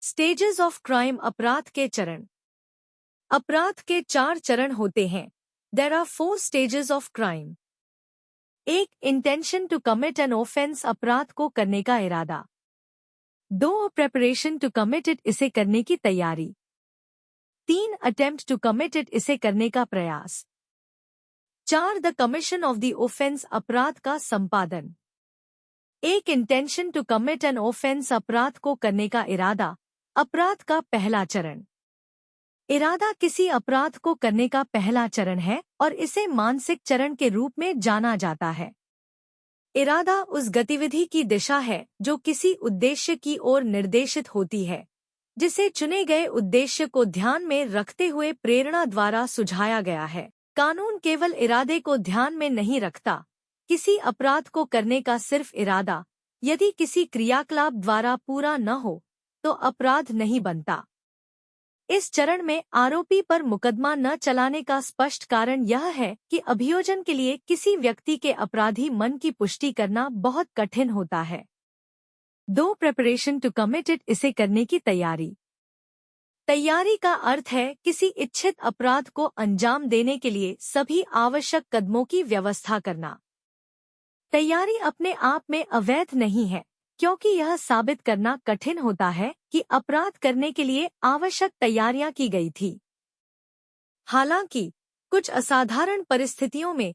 Stages of crime, अपराध के चरण। अपराध के 4 चरण होते हैं। There are 4 stages of crime. 1. Intention to commit an offence, अपराध को करने का इरादा। 2. प्रेपरेशन टू कमिट इट, इसे करने की तैयारी। 3. अटेम्प्ट टू कमिट इट, इसे करने का प्रयास। 4. The commission of the offence, अपराध का संपादन। 1. Intention to commit an offence, अपराध को करने का इरादा, अपराध का पहला चरण। इरादा किसी अपराध को करने का पहला चरण है और इसे मानसिक चरण के रूप में जाना जाता है। इरादा उस गतिविधि की दिशा है जो किसी उद्देश्य की ओर निर्देशित होती है, जिसे चुने गए उद्देश्य को ध्यान में रखते हुए प्रेरणा द्वारा सुझाया गया है। कानून केवल इरादे को ध्यान में नहीं रखता, किसी अपराध को करने का सिर्फ इरादा यदि किसी क्रियाकलाप द्वारा पूरा न हो तो अपराध नहीं बनता। इस चरण में आरोपी पर मुकदमा न चलाने का स्पष्ट कारण यह है कि अभियोजन के लिए किसी व्यक्ति के अपराधी मन की पुष्टि करना बहुत कठिन होता है। 2. प्रेपरेशन टू कमिट इट, इसे करने की तैयारी। तैयारी का अर्थ है किसी इच्छित अपराध को अंजाम देने के लिए सभी आवश्यक कदमों की व्यवस्था करना। तैयारी अपने आप में अवैध नहीं है, क्योंकि यह साबित करना कठिन होता है कि अपराध करने के लिए आवश्यक तैयारियां की गई थी। हालांकि कुछ असाधारण परिस्थितियों में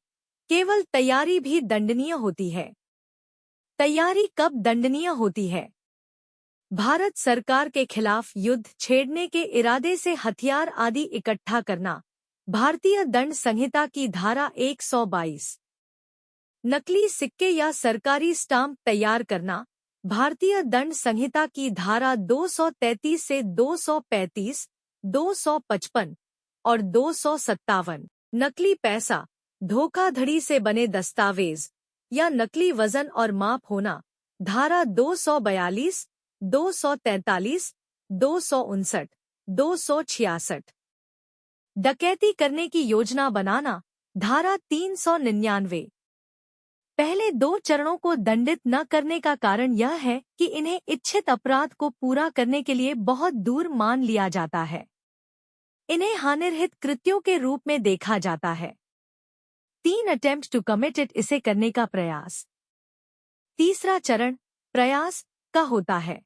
केवल तैयारी भी दंडनीय होती है। तैयारी कब दंडनीय होती है? भारत सरकार के खिलाफ युद्ध छेड़ने के इरादे से हथियार आदि इकट्ठा करना, भारतीय दंड संहिता की धारा 122। नकली सिक्के या सरकारी स्टाम्प तैयार करना, भारतीय दंड संहिता की धारा 233 से 235, 255 और 257। नकली पैसा, धोखाधड़ी से बने दस्तावेज या नकली वजन और माप होना, धारा 242, 243, 259, 266। डकैती करने की योजना बनाना, धारा 399। पहले 2 चरणों को दंडित न करने का कारण यह है कि इन्हें इच्छित अपराध को पूरा करने के लिए बहुत दूर मान लिया जाता है। इन्हें हानिरहित कृत्यों के रूप में देखा जाता है। 3. अटेम्प्ट टू कमिट इट, इसे करने का प्रयास। तीसरा चरण प्रयास का होता है।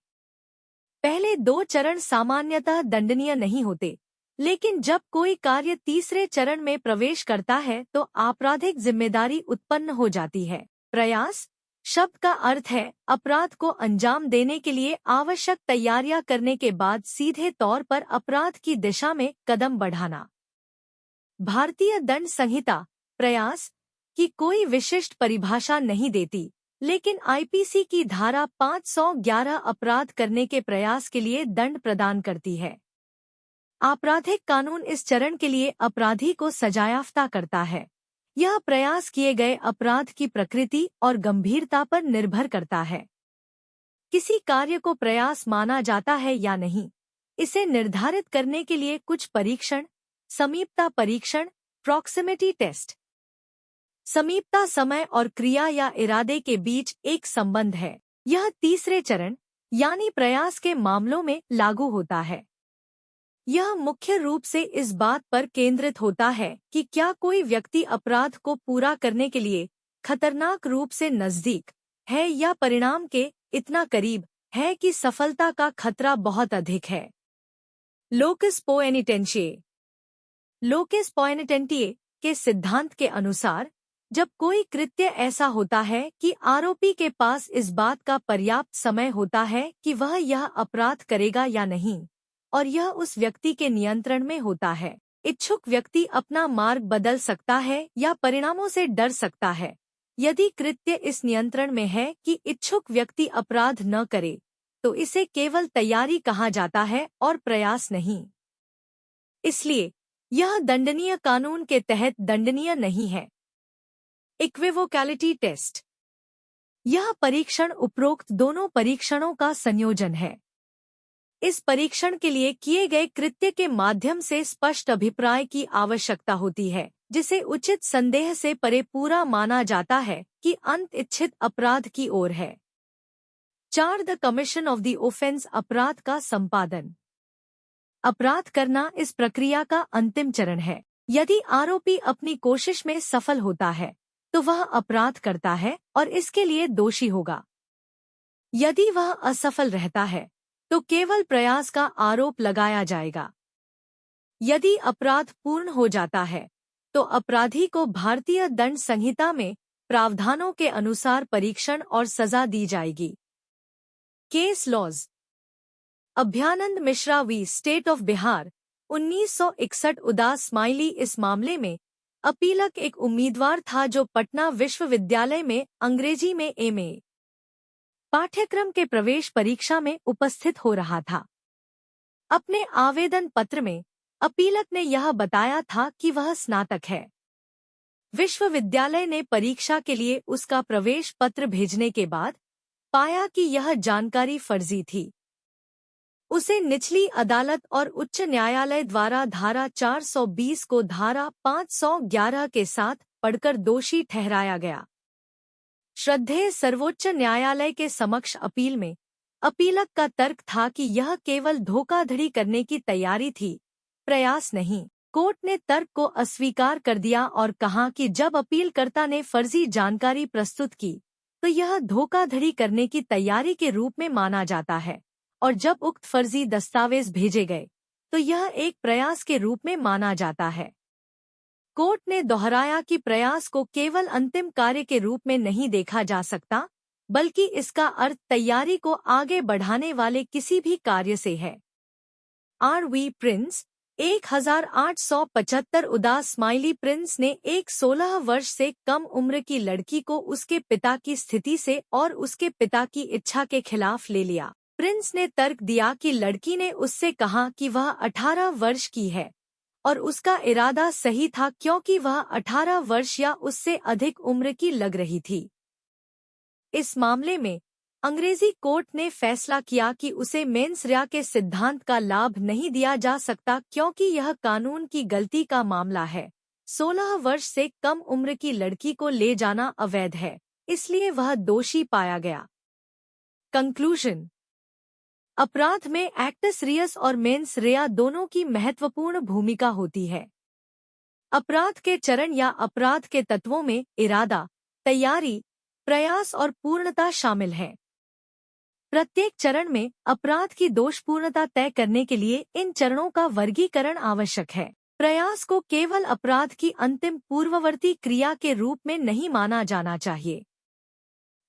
पहले 2 चरण सामान्यतः दंडनीय नहीं होते, लेकिन जब कोई कार्य तीसरे चरण में प्रवेश करता है तो आपराधिक जिम्मेदारी उत्पन्न हो जाती है। प्रयास शब्द का अर्थ है अपराध को अंजाम देने के लिए आवश्यक तैयारियां करने के बाद सीधे तौर पर अपराध की दिशा में कदम बढ़ाना। भारतीय दंड संहिता प्रयास की कोई विशिष्ट परिभाषा नहीं देती, लेकिन आईपीसी की धारा 511 अपराध करने के प्रयास के लिए दंड प्रदान करती है। आपराधिक कानून इस चरण के लिए अपराधी को सजायाफ्ता करता है। यह प्रयास किए गए अपराध की प्रकृति और गंभीरता पर निर्भर करता है। किसी कार्य को प्रयास माना जाता है या नहीं, इसे निर्धारित करने के लिए कुछ परीक्षण, समीपता परीक्षण, प्रॉक्सिमिटी टेस्ट। समीपता समय और क्रिया या इरादे के बीच एक संबंध है। यह तीसरे चरण यानी प्रयास के मामलों में लागू होता है। यह मुख्य रूप से इस बात पर केंद्रित होता है कि क्या कोई व्यक्ति अपराध को पूरा करने के लिए खतरनाक रूप से नजदीक है या परिणाम के इतना करीब है कि सफलता का खतरा बहुत अधिक है। लोकस पोएनिटेंटिए। लोकस पोएनिटेंटिए के सिद्धांत के अनुसार जब कोई कृत्य ऐसा होता है कि आरोपी के पास इस बात का पर्याप्त समय होता है कि वह यह अपराध करेगा या नहीं, और यह उस व्यक्ति के नियंत्रण में होता है। इच्छुक व्यक्ति अपना मार्ग बदल सकता है या परिणामों से डर सकता है। यदि कृत्य इस नियंत्रण में है कि इच्छुक व्यक्ति अपराध न करे, तो इसे केवल तैयारी कहा जाता है और प्रयास नहीं। इसलिए यह दंडनीय कानून के तहत दंडनीय नहीं है। इक्विवोकैलिटी टेस्ट। यह परीक्षण उपरोक्त दोनों परीक्षणों का संयोजन है। इस परीक्षण के लिए किए गए कृत्य के माध्यम से स्पष्ट अभिप्राय की आवश्यकता होती है, जिसे उचित संदेह से परे पूरा माना जाता है कि अंत इच्छित अपराध की ओर है। 4. The commission of the offence, अपराध का संपादन। अपराध करना इस प्रक्रिया का अंतिम चरण है। यदि आरोपी अपनी कोशिश में सफल होता है तो वह अपराध करता है और इसके लिए दोषी होगा। यदि वह असफल रहता है तो केवल प्रयास का आरोप लगाया जाएगा। यदि अपराध पूर्ण हो जाता है तो अपराधी को भारतीय दंड संहिता में प्रावधानों के अनुसार परीक्षण और सजा दी जाएगी। Case laws. Abhyanand Mishra v state of Bihar 1961 उदास स्माइली। इस मामले में अपीलक एक उम्मीदवार था जो पटना विश्वविद्यालय में अंग्रेजी में एमए पाठ्यक्रम के प्रवेश परीक्षा में उपस्थित हो रहा था। अपने आवेदन पत्र में अपीलक ने यह बताया था कि वह स्नातक है। विश्वविद्यालय ने परीक्षा के लिए उसका प्रवेश पत्र भेजने के बाद पाया कि यह जानकारी फर्जी थी। उसे निचली अदालत और उच्च न्यायालय द्वारा धारा 420 को धारा 511 के साथ पढ़कर दोषी ठहराया गया। श्रद्धेय सर्वोच्च न्यायालय के समक्ष अपील में अपीलक का तर्क था कि यह केवल धोखाधड़ी करने की तैयारी थी, प्रयास नहीं। कोर्ट ने तर्क को अस्वीकार कर दिया और कहा कि जब अपीलकर्ता ने फर्जी जानकारी प्रस्तुत की तो यह धोखाधड़ी करने की तैयारी के रूप में माना जाता है, और जब उक्त फर्जी दस्तावेज भेजे गए तो यह एक प्रयास के रूप में माना जाता है। कोर्ट ने दोहराया कि प्रयास को केवल अंतिम कार्य के रूप में नहीं देखा जा सकता, बल्कि इसका अर्थ तैयारी को आगे बढ़ाने वाले किसी भी कार्य से है। आर वी प्रिंस 1875 उदास स्माइली। प्रिंस ने एक 16 वर्ष से कम उम्र की लड़की को उसके पिता की स्थिति से और उसके पिता की इच्छा के खिलाफ ले लिया। प्रिंस ने तर्क दिया कि लड़की ने उससे कहा कि वह 18 वर्ष की है और उसका इरादा सही था क्योंकि वह 18 वर्ष या उससे अधिक उम्र की लग रही थी। इस मामले में अंग्रेजी कोर्ट ने फैसला किया कि उसे मेंस rea के सिद्धांत का लाभ नहीं दिया जा सकता क्योंकि यह कानून की गलती का मामला है। 16 वर्ष से कम उम्र की लड़की को ले जाना अवैध है, इसलिए वह दोषी पाया गया। कंक्लूजन। अपराध में एक्टस रियस और मेंस rea दोनों की महत्वपूर्ण भूमिका होती है। अपराध के चरण या अपराध के तत्वों में इरादा, तैयारी, प्रयास और पूर्णता शामिल है। प्रत्येक चरण में अपराध की दोषपूर्णता तय करने के लिए इन चरणों का वर्गीकरण आवश्यक है। प्रयास को केवल अपराध की अंतिम पूर्ववर्ती क्रिया के रूप में नहीं माना जाना चाहिए,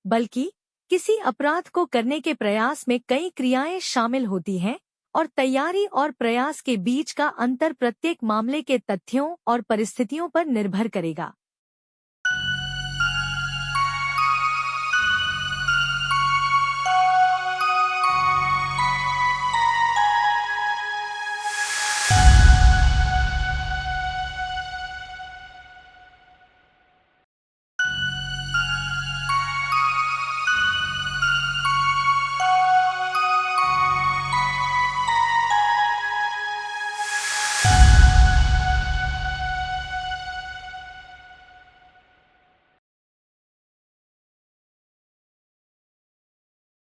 बल्कि किसी अपराध को करने के प्रयास में कई क्रियाएं शामिल होती हैं और तैयारी और प्रयास के बीच का अंतर प्रत्येक मामले के तथ्यों और परिस्थितियों पर निर्भर करेगा।